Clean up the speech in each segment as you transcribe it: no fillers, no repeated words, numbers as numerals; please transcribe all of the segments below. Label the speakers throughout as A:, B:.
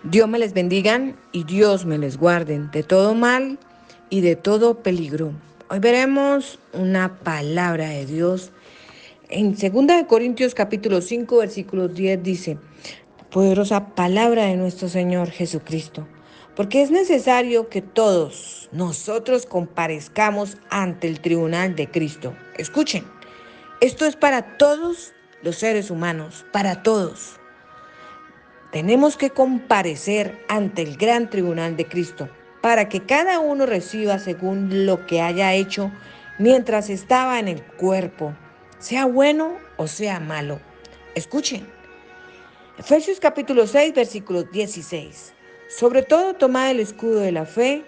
A: Dios me les bendiga y Dios me les guarde de todo mal y de todo peligro. Hoy veremos una palabra de Dios. En 2 Corintios capítulo 5, versículo 10 dice, poderosa palabra de nuestro Señor Jesucristo, porque es necesario que todos nosotros comparezcamos ante el tribunal de Cristo. Escuchen, esto es para todos los seres humanos, para todos. Tenemos que comparecer ante el gran tribunal de Cristo para que cada uno reciba según lo que haya hecho mientras estaba en el cuerpo, sea bueno o sea malo. Escuchen, Efesios capítulo 6, versículo 16. Sobre todo tomad el escudo de la fe,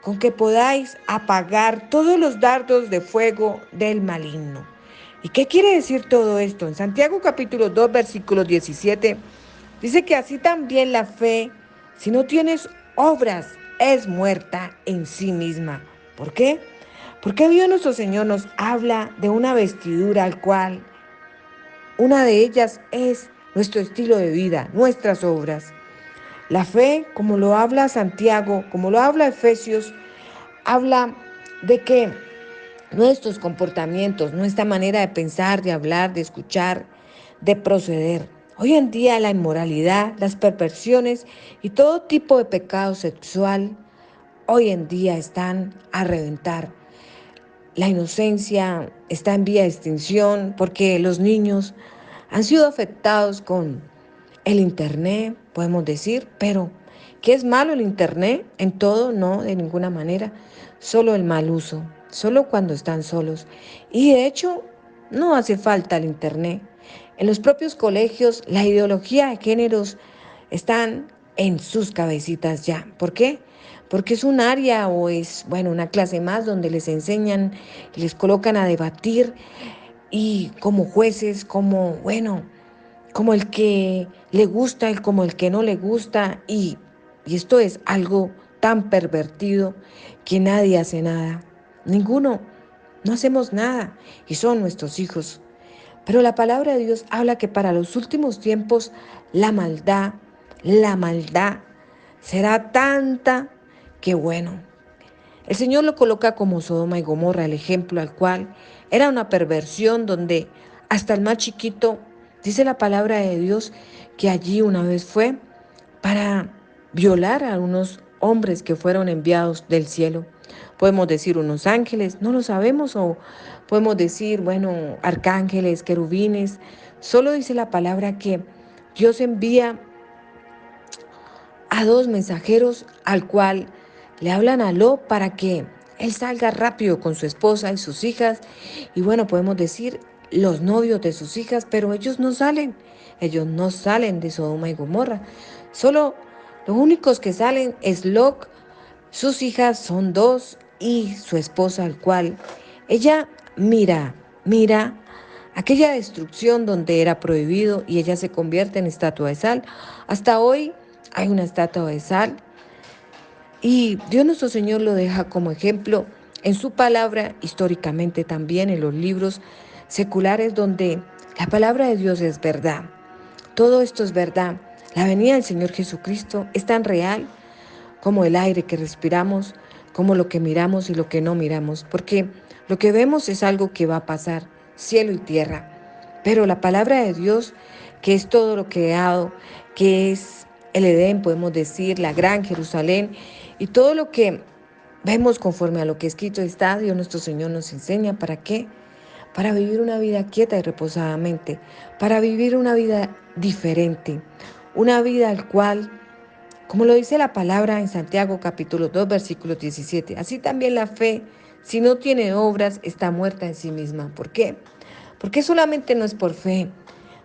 A: con que podáis apagar todos los dardos de fuego del maligno. ¿Y qué quiere decir todo esto? En Santiago capítulo 2, versículo 17, dice que así también la fe, si no tienes obras, es muerta en sí misma. ¿Por qué? Porque Dios nuestro Señor nos habla de una vestidura al cual una de ellas es nuestro estilo de vida, nuestras obras. La fe, como lo habla Santiago, como lo habla Efesios, habla de que nuestros comportamientos, nuestra manera de pensar, de hablar, de escuchar, de proceder. Hoy en día la inmoralidad, las perversiones y todo tipo de pecado sexual hoy en día están a reventar. La inocencia está en vía de extinción porque los niños han sido afectados con el Internet, podemos decir, pero ¿qué es malo el Internet? En todo, no, de ninguna manera, solo el mal uso, solo cuando están solos. Y de hecho, no hace falta el Internet. En los propios colegios, la ideología de géneros están en sus cabecitas ya. ¿Por qué? Porque es un área o es, bueno, una clase más donde les enseñan, les colocan a debatir y como jueces, como, bueno, como el que le gusta y como el que no le gusta. Y esto es algo tan pervertido que nadie hace nada. Ninguno. No hacemos nada. Y son nuestros hijos. Pero la palabra de Dios habla que para los últimos tiempos la maldad será tanta que bueno. El Señor lo coloca como Sodoma y Gomorra, el ejemplo al cual era una perversión donde hasta el más chiquito, dice la palabra de Dios, que allí una vez fue para violar a unos hombres que fueron enviados del cielo. Podemos decir unos ángeles, no lo sabemos, o podemos decir, bueno, arcángeles, querubines. Solo dice la palabra que Dios envía a dos mensajeros al cual le hablan a Lot para que él salga rápido con su esposa y sus hijas. Y bueno, podemos decir los novios de sus hijas, pero ellos no salen de Sodoma y Gomorra. Solo los únicos que salen es Lot, sus hijas son dos y su esposa al cual ella mira aquella destrucción donde era prohibido y ella se convierte en estatua de sal. Hasta hoy hay una estatua de sal y Dios nuestro Señor lo deja como ejemplo en su palabra, históricamente también en los libros seculares donde la palabra de Dios es verdad. Todo esto es verdad. La venida del Señor Jesucristo es tan real como el aire que respiramos, como lo que miramos y lo que no miramos, porque lo que vemos es algo que va a pasar, cielo y tierra. Pero la palabra de Dios, que es todo lo creado, que es el Edén, podemos decir, la gran Jerusalén, y todo lo que vemos conforme a lo que escrito está, Dios nuestro Señor nos enseña, ¿para qué? Para vivir una vida quieta y reposadamente, para vivir una vida diferente, una vida al cual, como lo dice la palabra en Santiago capítulo 2, versículo 17, así también la fe, si no tiene obras, está muerta en sí misma. ¿Por qué? Porque solamente no es por fe.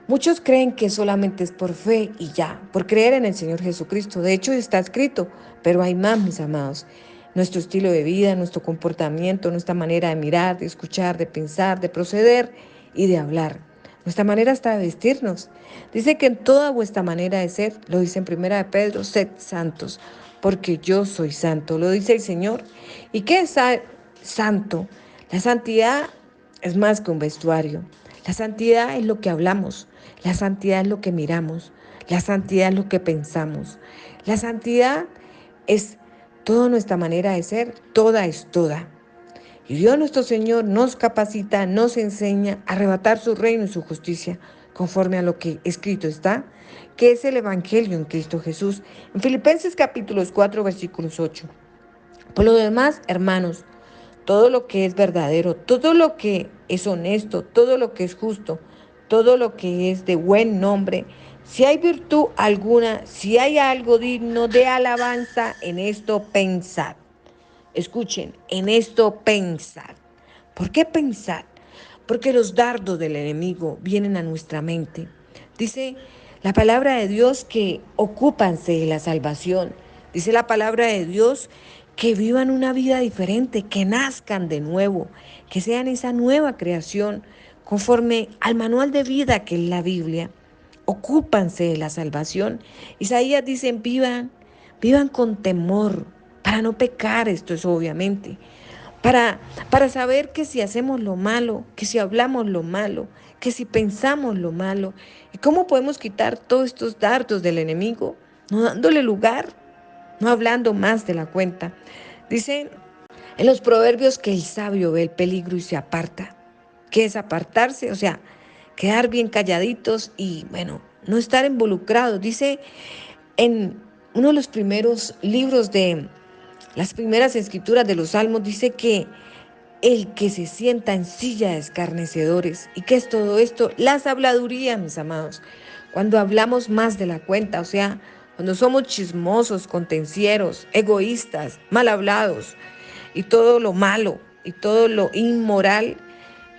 A: Muchos creen que solamente es por fe y ya, por creer en el Señor Jesucristo. De hecho, está escrito, pero hay más, mis amados. Nuestro estilo de vida, nuestro comportamiento, nuestra manera de mirar, de escuchar, de pensar, de proceder y de hablar. Nuestra manera hasta de vestirnos. Dice que en toda vuestra manera de ser, lo dice en 1 Pedro, sed santos, porque yo soy santo, lo dice el Señor. ¿Y qué es santo? La santidad es más que un vestuario. La santidad es lo que hablamos, la santidad es lo que miramos, La santidad es lo que pensamos. La santidad es toda nuestra manera de ser, toda es toda. Y Dios nuestro Señor nos capacita, nos enseña a arrebatar su reino y su justicia conforme a lo que escrito está, que es el Evangelio en Cristo Jesús. En Filipenses capítulos 4, versículos 8. Por lo demás, hermanos, todo lo que es verdadero, todo lo que es honesto, todo lo que es justo, todo lo que es de buen nombre, si hay virtud alguna, si hay algo digno de alabanza, en esto pensad. Escuchen, en esto pensad. ¿Por qué pensar? Porque los dardos del enemigo vienen a nuestra mente. Dice la palabra de Dios que ocúpanse de la salvación. Dice la palabra de Dios que vivan una vida diferente, que nazcan de nuevo, que sean esa nueva creación conforme al manual de vida que es la Biblia. Ocúpanse de la salvación. Isaías dice, vivan con temor, para no pecar, esto es obviamente. Para saber que si hacemos lo malo, que si hablamos lo malo, que si pensamos lo malo, ¿y cómo podemos quitar todos estos dardos del enemigo? No dándole lugar, no hablando más de la cuenta. Dice en los proverbios que el sabio ve el peligro y se aparta. ¿Qué es apartarse? O sea, quedar bien calladitos y, bueno, no estar involucrados. Dice en uno de los primeros libros de las primeras escrituras de los Salmos, dice que el que se sienta en silla de escarnecedores. ¿Y qué es todo esto? Las habladurías, mis amados. Cuando hablamos más de la cuenta, o sea, cuando somos chismosos, contencieros, egoístas, mal hablados y todo lo malo y todo lo inmoral,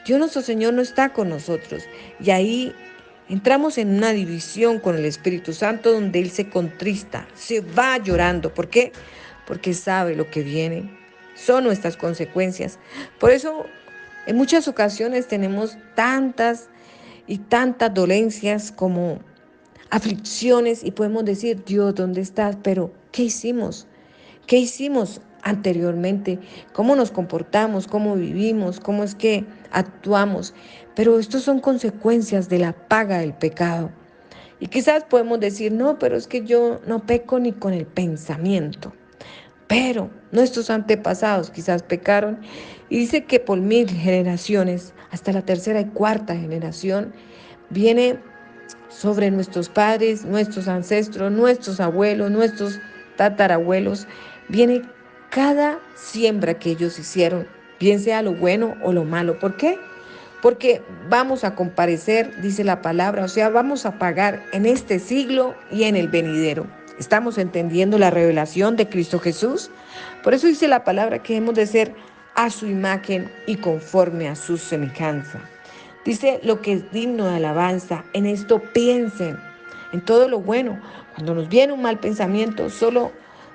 A: Dios nuestro Señor no está con nosotros. Y ahí entramos en una división con el Espíritu Santo donde Él se contrista, se va llorando. ¿Por qué? Porque sabe lo que viene. Son nuestras consecuencias. Por eso, en muchas ocasiones tenemos tantas y tantas dolencias como aflicciones y podemos decir, Dios, ¿dónde estás? Pero, ¿qué hicimos? ¿Qué hicimos anteriormente? ¿Cómo nos comportamos? ¿Cómo vivimos? ¿Cómo es que actuamos? Pero estos son consecuencias de la paga del pecado. Y quizás podemos decir, no, pero es que yo no peco ni con el pensamiento. Pero nuestros antepasados quizás pecaron y dice que por 1000 generaciones, hasta la tercera y cuarta generación, viene sobre nuestros padres, nuestros ancestros, nuestros abuelos, nuestros tatarabuelos, viene cada siembra que ellos hicieron, bien sea lo bueno o lo malo. ¿Por qué? Porque vamos a comparecer, dice la palabra, o sea, vamos a pagar en este siglo y en el venidero. ¿Estamos entendiendo la revelación de Cristo Jesús? Por eso dice la palabra que hemos de ser a su imagen y conforme a su semejanza. Dice lo que es digno de alabanza, en esto piensen, en todo lo bueno. Cuando nos viene un mal pensamiento, solo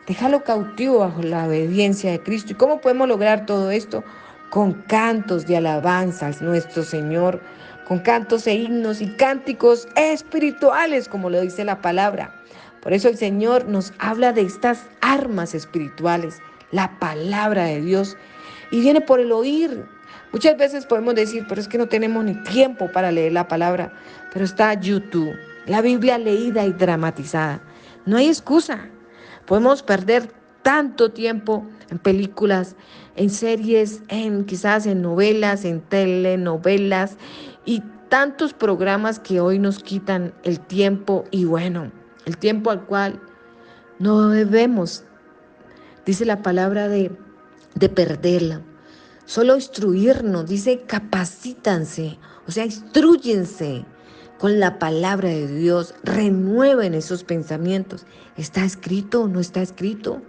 A: déjalo cautivo bajo la obediencia de Cristo. ¿Y cómo podemos lograr todo esto? Con cantos de alabanzas, nuestro Señor, con cantos e himnos y cánticos espirituales, como lo dice la palabra. Por eso el Señor nos habla de estas armas espirituales, la palabra de Dios, y viene por el oír. Muchas veces podemos decir, pero es que no tenemos ni tiempo para leer la palabra, pero está YouTube, la Biblia leída y dramatizada. No hay excusa. Podemos perder tanto tiempo en películas, en series, quizás en novelas, en telenovelas y tantos programas que hoy nos quitan el tiempo y bueno, el tiempo al cual no debemos, dice la palabra de perderla. Solo instruirnos, dice capacítanse, o sea, instruyense con la palabra de Dios, renueven esos pensamientos. ¿Está escrito o no está escrito?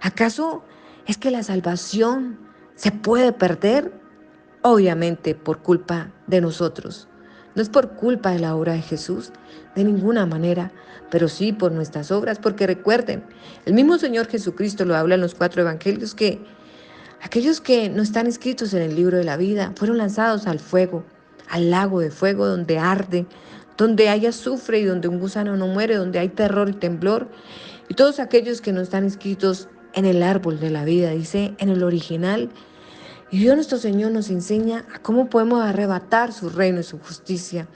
A: ¿Acaso es que la salvación se puede perder? Obviamente por culpa de nosotros. No es por culpa de la obra de Jesús, de ninguna manera, pero sí por nuestras obras, porque recuerden, el mismo Señor Jesucristo lo habla en los 4 evangelios, que aquellos que no están escritos en el libro de la vida fueron lanzados al fuego, al lago de fuego donde arde, donde hay azufre y donde un gusano no muere, donde hay terror y temblor. Y todos aquellos que no están escritos en el árbol de la vida, dice en el original. Y Dios nuestro Señor nos enseña a cómo podemos arrebatar su reino y su justicia,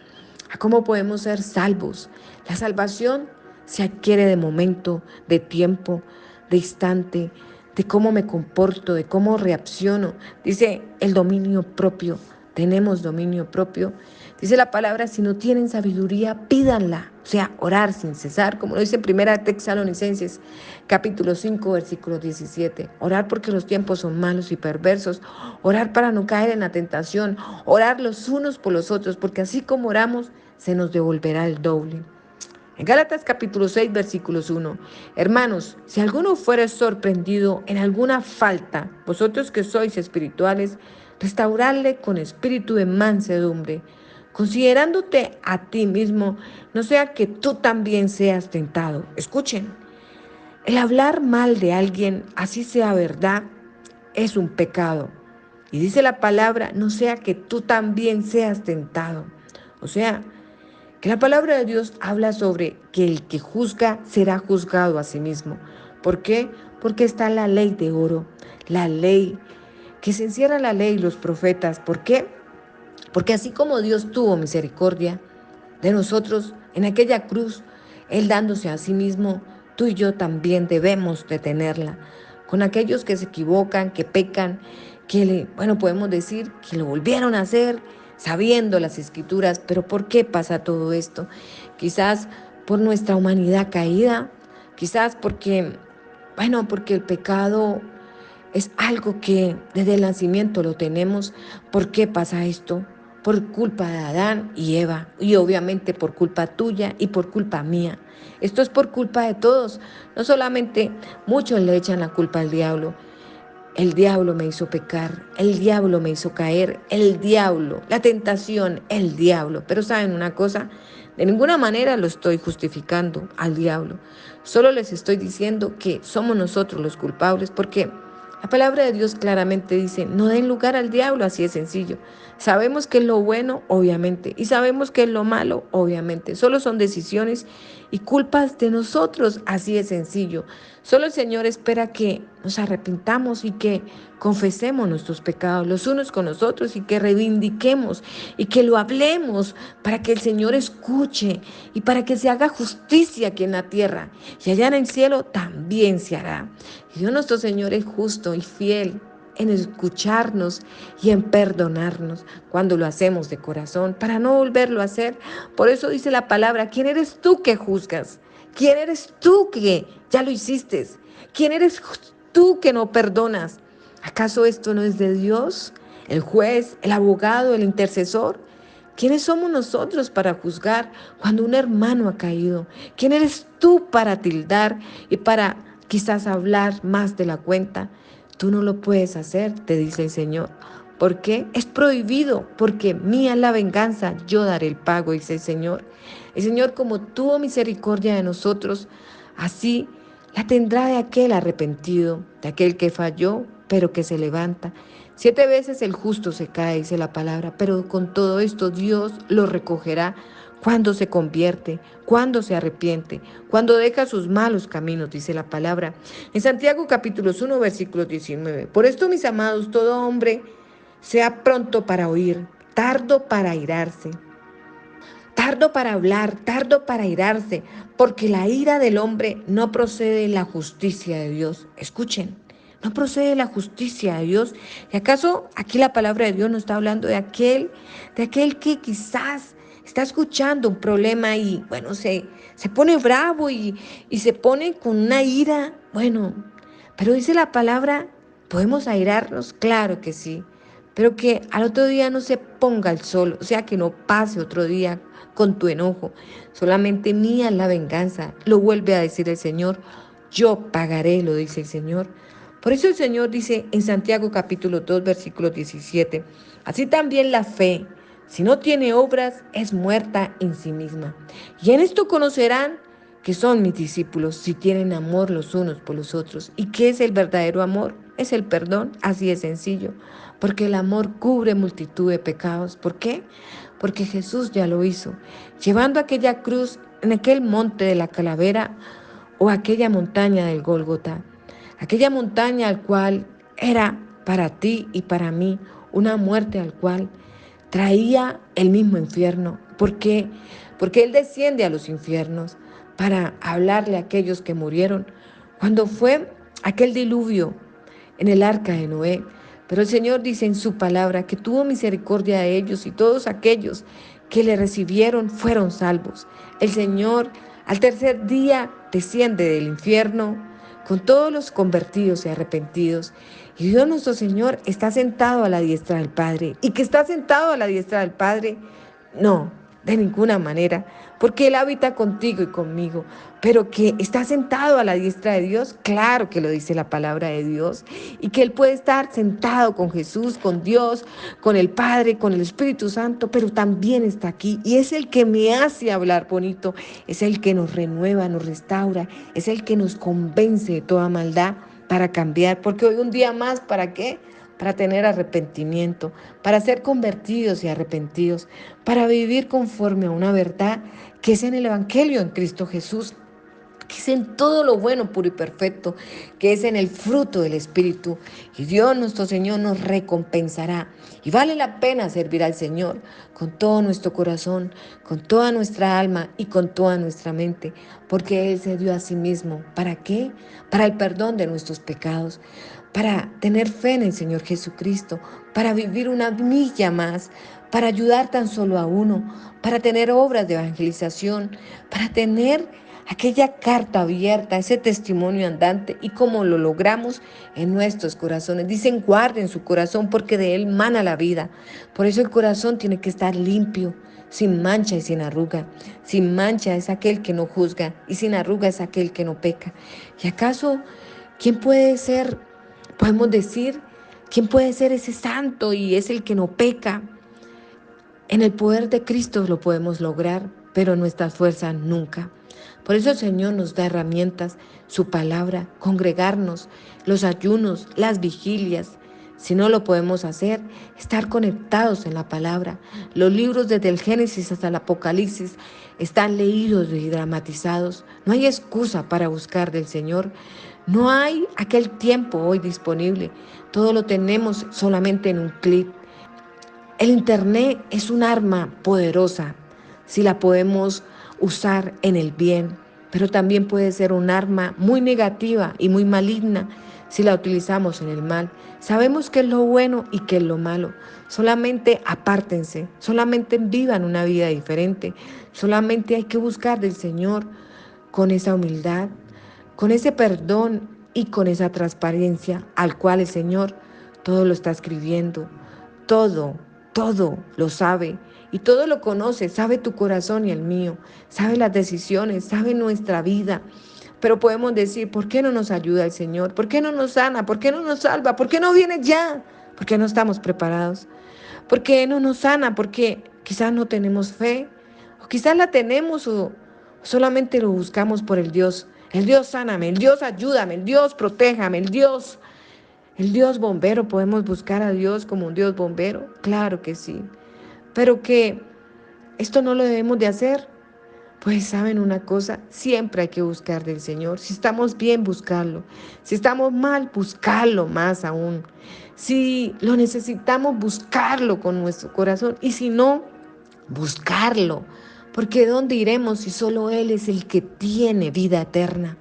A: a cómo podemos ser salvos. La salvación se adquiere de momento, de tiempo, de instante, de cómo me comporto, de cómo reacciono. Dice el dominio propio. Tenemos dominio propio. Dice la palabra, si no tienen sabiduría, pídanla. O sea, orar sin cesar, como lo dice en 1 Tesalonicenses, capítulo 5, versículo 17. Orar porque los tiempos son malos y perversos. Orar para no caer en la tentación. Orar los unos por los otros, porque así como oramos, se nos devolverá el doble. En Gálatas capítulo 6, versículos 1. Hermanos, si alguno fuera sorprendido en alguna falta, vosotros que sois espirituales, restaurarle con espíritu de mansedumbre, considerándote a ti mismo, no sea que tú también seas tentado. Escuchen, el hablar mal de alguien, así sea verdad, es un pecado. Y dice la palabra, no sea que tú también seas tentado. O sea, que la palabra de Dios habla sobre que el que juzga será juzgado a sí mismo. ¿Por qué? Porque está la ley de oro, la ley, que se encierra la ley y los profetas. ¿Por qué? Porque así como Dios tuvo misericordia de nosotros en aquella cruz, Él dándose a sí mismo, tú y yo también debemos de tenerla. Con aquellos que se equivocan, que pecan, podemos decir que lo volvieron a hacer sabiendo las escrituras. Pero ¿por qué pasa todo esto? Quizás por nuestra humanidad caída, quizás porque el pecado es algo que desde el nacimiento lo tenemos. ¿Por qué pasa esto? Por culpa de Adán y Eva, y obviamente por culpa tuya y por culpa mía. Esto es por culpa de todos. No solamente muchos le echan la culpa al diablo. El diablo me hizo pecar, el diablo me hizo caer, el diablo, la tentación, el diablo. Pero ¿saben una cosa? De ninguna manera lo estoy justificando al diablo. Solo les estoy diciendo que somos nosotros los culpables, porque la palabra de Dios claramente dice, no den lugar al diablo, así es sencillo. Sabemos que es lo bueno, obviamente, y sabemos que es lo malo, obviamente. Solo son decisiones y culpas de nosotros, así es sencillo. Solo el Señor espera que nos arrepintamos y que confesemos nuestros pecados los unos con los otros y que reivindiquemos y que lo hablemos para que el Señor escuche y para que se haga justicia aquí en la tierra y allá en el cielo también se hará. Y Dios nuestro Señor es justo y fiel en escucharnos y en perdonarnos cuando lo hacemos de corazón, para no volverlo a hacer. Por eso dice la palabra, ¿quién eres tú que juzgas? ¿Quién eres tú que ya lo hiciste? ¿Quién eres tú que no perdonas? ¿Acaso esto no es de Dios? ¿El juez, el abogado, el intercesor? ¿Quiénes somos nosotros para juzgar cuando un hermano ha caído? ¿Quién eres tú para tildar y para quizás hablar más de la cuenta? Tú no lo puedes hacer, te dice el Señor. ¿Por qué? Es prohibido, porque mía es la venganza, yo daré el pago, dice el Señor. El Señor, como tuvo misericordia de nosotros, así la tendrá de aquel arrepentido, de aquel que falló, pero que se levanta. 7 veces el justo se cae, dice la palabra, pero con todo esto Dios lo recogerá cuando se convierte, cuando se arrepiente, cuando deja sus malos caminos, dice la palabra. En Santiago capítulo 1, versículo 19. Por esto, mis amados, todo hombre sea pronto para oír, tardo para airarse, tardo para hablar, tardo para airarse, porque la ira del hombre no procede de la justicia de Dios. Escuchen, no procede de la justicia de Dios. ¿Y acaso aquí la palabra de Dios nos está hablando de aquel que quizás está escuchando un problema y, se pone bravo y se pone con una ira? Bueno, pero dice la palabra, ¿podemos airarnos? Claro que sí. Pero que al otro día no se ponga el sol, o sea, que no pase otro día con tu enojo. Solamente mía es la venganza, lo vuelve a decir el Señor. Yo pagaré, lo dice el Señor. Por eso el Señor dice en Santiago capítulo 2, versículo 17, así también la fe, si no tiene obras, es muerta en sí misma. Y en esto conocerán que son mis discípulos, si tienen amor los unos por los otros. ¿Y qué es el verdadero amor? Es el perdón, así de sencillo. Porque el amor cubre multitud de pecados. ¿Por qué? Porque Jesús ya lo hizo, llevando aquella cruz en aquel monte de la calavera o aquella montaña del Gólgota. Aquella montaña al cual era para ti y para mí una muerte al cual traía el mismo infierno. ¿Por qué? Porque Él desciende a los infiernos para hablarle a aquellos que murieron cuando fue aquel diluvio en el arca de Noé. Pero el Señor dice en su palabra que tuvo misericordia de ellos y todos aquellos que le recibieron fueron salvos. El Señor al tercer día desciende del infierno con todos los convertidos y arrepentidos. Y Dios nuestro Señor está sentado a la diestra del Padre. ¿Y que está sentado a la diestra del Padre? No, de ninguna manera, porque Él habita contigo y conmigo, pero que está sentado a la diestra de Dios, claro que lo dice la palabra de Dios, y que Él puede estar sentado con Jesús, con Dios, con el Padre, con el Espíritu Santo, pero también está aquí, y es el que me hace hablar bonito, es el que nos renueva, nos restaura, es el que nos convence de toda maldad para cambiar, porque hoy un día más, ¿para qué? Para tener arrepentimiento, para ser convertidos y arrepentidos, para vivir conforme a una verdad que es en el Evangelio, en Cristo Jesús, que es en todo lo bueno, puro y perfecto, que es en el fruto del Espíritu. Y Dios nuestro Señor nos recompensará. Y vale la pena servir al Señor con todo nuestro corazón, con toda nuestra alma y con toda nuestra mente, porque Él se dio a sí mismo. ¿Para qué? Para el perdón de nuestros pecados, para tener fe en el Señor Jesucristo, para vivir una milla más, para ayudar tan solo a uno, para tener obras de evangelización, para tener aquella carta abierta, ese testimonio andante y cómo lo logramos en nuestros corazones. Dicen, guarden su corazón porque de él mana la vida. Por eso el corazón tiene que estar limpio, sin mancha y sin arruga. Sin mancha es aquel que no juzga y sin arruga es aquel que no peca. ¿Y acaso quién puede ser, podemos decir, quién puede ser ese santo y es el que no peca? En el poder de Cristo lo podemos lograr, pero en nuestras fuerzas nunca. Por eso el Señor nos da herramientas, su palabra, congregarnos, los ayunos, las vigilias. Si no lo podemos hacer, estar conectados en la palabra. Los libros desde el Génesis hasta el Apocalipsis están leídos y dramatizados. No hay excusa para buscar del Señor. No hay aquel tiempo hoy disponible. Todo lo tenemos solamente en un clic. El Internet es un arma poderosa si la podemos usar en el bien, pero también puede ser un arma muy negativa y muy maligna si la utilizamos en el mal. Sabemos qué es lo bueno y qué es lo malo. Solamente apártense, solamente vivan una vida diferente. Solamente hay que buscar del Señor con esa humildad, con ese perdón y con esa transparencia al cual el Señor todo lo está escribiendo. Todo lo sabe y todo lo conoce, sabe tu corazón y el mío, sabe las decisiones, sabe nuestra vida. Pero podemos decir, ¿por qué no nos ayuda el Señor? ¿Por qué no nos sana? ¿Por qué no nos salva? ¿Por qué no viene ya? ¿Por qué no estamos preparados? ¿Por qué no nos sana? Porque quizás no tenemos fe, o quizás la tenemos, o solamente lo buscamos por el Dios sáname, el Dios ayúdame, el Dios protéjame, el Dios bombero. ¿Podemos buscar a Dios como un Dios bombero? Claro que sí. Pero que esto no lo debemos de hacer. Pues saben una cosa, siempre hay que buscar del Señor. Si estamos bien, buscarlo. Si estamos mal, buscarlo más aún. Si lo necesitamos, buscarlo con nuestro corazón. Y si no, buscarlo. Porque ¿dónde iremos si solo Él es el que tiene vida eterna?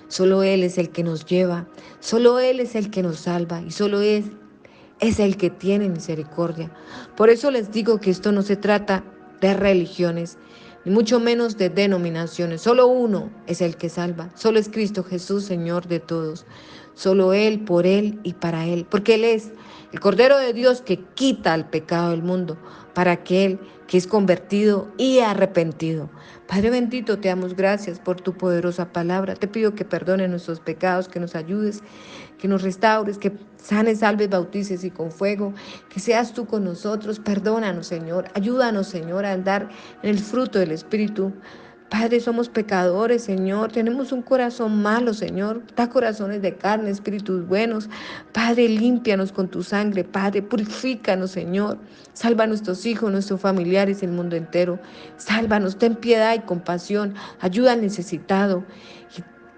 A: Solo Él es el que nos lleva. Solo Él es el que nos salva. Y solo Él es el que tiene misericordia. Por eso les digo que esto no se trata de religiones, ni mucho menos de denominaciones. Solo uno es el que salva. Solo es Cristo Jesús, Señor de todos. Solo Él, por Él y para Él. Porque Él es el Cordero de Dios que quita el pecado del mundo para aquel que es convertido y arrepentido. Padre bendito, te damos gracias por tu poderosa palabra. Te pido que perdones nuestros pecados, que nos ayudes, que nos restaures, que sanes, salves, bautices y con fuego. Que seas tú con nosotros. Perdónanos, Señor. Ayúdanos, Señor, a andar en el fruto del Espíritu. Padre, somos pecadores, Señor. Tenemos un corazón malo, Señor. Da corazones de carne, espíritus buenos. Padre, límpianos con tu sangre. Padre, purifícanos, Señor. Salva a nuestros hijos, nuestros familiares, el mundo entero. Sálvanos, ten piedad y compasión. Ayuda al necesitado.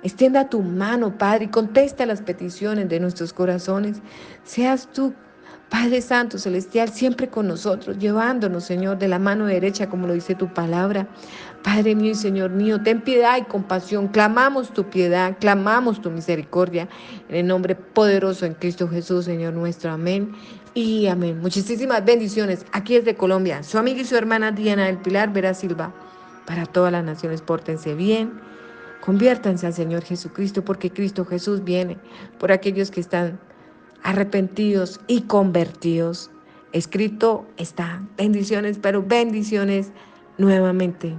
A: Extienda tu mano, Padre, y contesta las peticiones de nuestros corazones. Seas tú Padre Santo, Celestial, siempre con nosotros, llevándonos, Señor, de la mano derecha, como lo dice tu palabra. Padre mío y Señor mío, ten piedad y compasión. Clamamos tu piedad, clamamos tu misericordia. En el nombre poderoso en Cristo Jesús, Señor nuestro. Amén y amén. Muchísimas bendiciones. Aquí es de Colombia. Su amiga y su hermana Diana del Pilar Vera Silva. Para todas las naciones, pórtense bien. Conviértanse al Señor Jesucristo, porque Cristo Jesús viene por aquellos que están arrepentidos y convertidos. Escrito está. Bendiciones, pero bendiciones nuevamente.